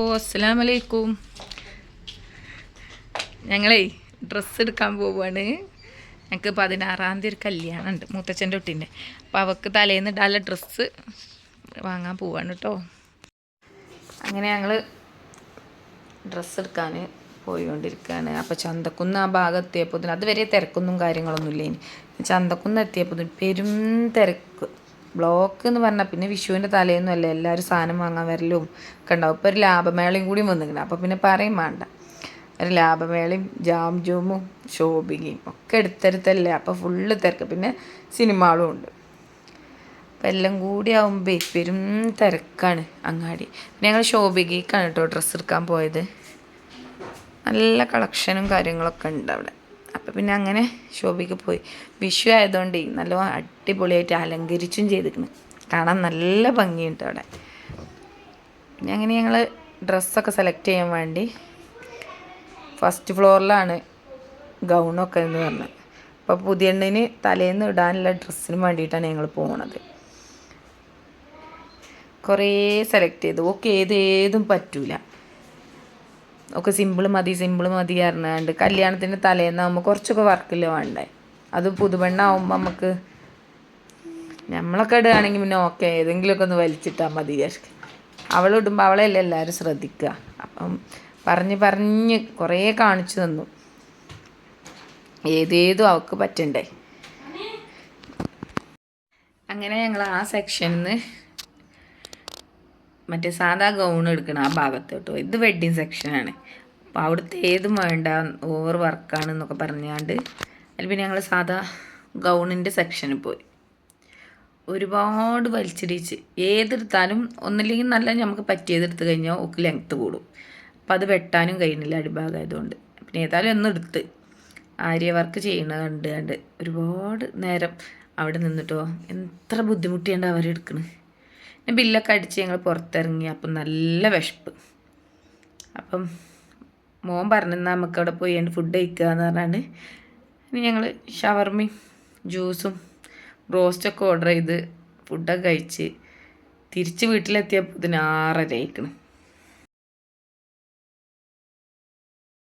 അസ്സലാമു അലൈക്കും. ഞങ്ങളേ ഡ്രസ്സ് എടുക്കാൻ പോവുകയാണ്. ഞങ്ങൾക്ക് 16-ാം തീയതി ഒരു കല്യാണം ഉണ്ട്, മൂത്തച്ഛൻ്റെ കുട്ടീൻ്റെ. അപ്പോൾ അവൾക്ക് തലേന്ന് ഇടാനുള്ള ഡ്രസ്സ് വാങ്ങാൻ പോവാണ് കേട്ടോ. അങ്ങനെ ഞങ്ങൾ ഡ്രസ്സ് എടുക്കാൻ പോയിക്കൊണ്ടിരിക്കുകയാണ്. അപ്പോൾ ചന്തക്കുന്ന് ആ ഭാഗം എത്തിയപ്പോൾ അതുവരെ തിരക്കൊന്നും കാര്യങ്ങളൊന്നും ഇല്ല. ഇനി ചന്തക്കുന്ന് എത്തിയപ്പോൾ പെരും തിരക്ക്, ബ്ലോക്ക് എന്ന് പറഞ്ഞാൽ പിന്നെ വിഷുവിൻ്റെ തലേന്നും അല്ലേ എല്ലാവരും സാധനം വാങ്ങാൻ വരലും ഒക്കെ ഉണ്ടാവും. ഇപ്പോൾ ഒരു ലാഭമേളയും കൂടി വന്നിട്ടുണ്ട്. അപ്പോൾ പിന്നെ പറയും വേണ്ട, ഒരു ലാഭമേളയും ജാം ജൂമും ഷോപ്പിങ്ങും ഒക്കെ എടുത്തെടുത്തല്ലേ. അപ്പോൾ ഫുള്ള് തിരക്ക്, പിന്നെ സിനിമകളും ഉണ്ട്. അപ്പം എല്ലാം കൂടി ആകുമ്പോൾ പെരും തിരക്കാണ് അങ്ങാടി. പിന്നെ ഞങ്ങൾ ഷോപ്പിങ്ങേക്കാണ് കേട്ടോ ഡ്രസ്സ് എടുക്കാൻ പോയത്. നല്ല കളക്ഷനും കാര്യങ്ങളൊക്കെ ഉണ്ട് അവിടെ. അപ്പം പിന്നെ അങ്ങനെ ഷോപ്പിക്ക് പോയി. വിഷു ആയതുകൊണ്ട് നല്ല അടിപൊളിയായിട്ട് അലങ്കരിച്ചും ചെയ്തിരിക്കുന്നു, കാണാൻ നല്ല ഭംഗിയുണ്ട് അവിടെ. പിന്നെ അങ്ങനെ ഞങ്ങൾ ഡ്രസ്സൊക്കെ സെലക്ട് ചെയ്യാൻ വേണ്ടി ഫസ്റ്റ് ഫ്ലോറിലാണ് ഗൗണൊക്കെ എന്ന് പറഞ്ഞത്. അപ്പോൾ പുതിയണ്ണിന് തലേന്ന് ഇടാനുള്ള ഡ്രസ്സിന് വേണ്ടിയിട്ടാണ് ഞങ്ങൾ പോണത്. കുറേ സെലക്ട് ചെയ്തു. ഓക്കെ ഏതും പറ്റൂല, ഒക്കെ സിമ്പിൾ മതി പറഞ്ഞാണ്ട് കല്യാണത്തിൻ്റെ തലേന്നാകുമ്പോൾ കുറച്ചൊക്കെ വർക്കില്ല വേണ്ടേ. അത് പുതുവെണ്ണാവുമ്പോൾ നമുക്ക് നമ്മളൊക്കെ ഇടുകയാണെങ്കിൽ പിന്നെ ഓക്കെ ഏതെങ്കിലുമൊക്കെ ഒന്ന് വലിച്ചിട്ടാൽ മതി വിചാരിക്കും. അവളിടുമ്പോൾ അവളെല്ലാം എല്ലാവരും ശ്രദ്ധിക്കുക. അപ്പം പറഞ്ഞ് കുറേ കാണിച്ചു തന്നു, ഏതേതും അവൾക്ക് പറ്റണ്ടേ. അങ്ങനെ ഞങ്ങൾ ആ സെക്ഷനിൽ നിന്ന് മറ്റേ സാധാ ഗൗൺ എടുക്കണം ആ ഭാഗത്ത് കേട്ടോ. ഇത് വെഡ്ഡിങ് സെക്ഷനാണ്. അപ്പോൾ അവിടുത്തെ ഏതും വേണ്ട, ഓവർ വർക്കാണെന്നൊക്കെ പറഞ്ഞാണ്ട് അതിൽ പിന്നെ ഞങ്ങൾ സാധാ ഗൗണിൻ്റെ സെക്ഷനിൽ പോയി. ഒരുപാട് വലിച്ചിടിച്ച് ഏതെടുത്താലും ഒന്നില്ലെങ്കിൽ നല്ല നമുക്ക് പറ്റിയതെടുത്ത് കഴിഞ്ഞാൽ ഒക്കെ ലെങ്ത്ത് കൂടും. അപ്പോൾ അത് വെട്ടാനും കഴിയുന്നില്ല അടിഭാഗമായതുകൊണ്ട്. പിന്നെ ഏതായാലും ഒന്നും എടുത്ത് ആര്യ വർക്ക് ചെയ്യണത് കണ്ട് ഒരുപാട് നേരം അവിടെ നിന്നിട്ടോ എത്ര ബുദ്ധിമുട്ടിയാണ്ട് അവരെടുക്കണ്. ബില്ലൊക്കെ അടിച്ച് ഞങ്ങൾ പുറത്തിറങ്ങി. അപ്പം നല്ല വിശപ്പ്. അപ്പം മോൻ പറഞ്ഞെന്നാൽ നമുക്ക് അവിടെ പോയി ഫുഡ് കഴിക്കുക എന്ന് പറഞ്ഞാണ് ഇനി ഞങ്ങൾ ഷവർമയും ജ്യൂസും റോസ്റ്റൊക്കെ ഓർഡർ ചെയ്ത് ഫുഡൊക്കെ കഴിച്ച് തിരിച്ച് വീട്ടിലെത്തിയപ്പോൾ 6:30 ആയിക്കണം.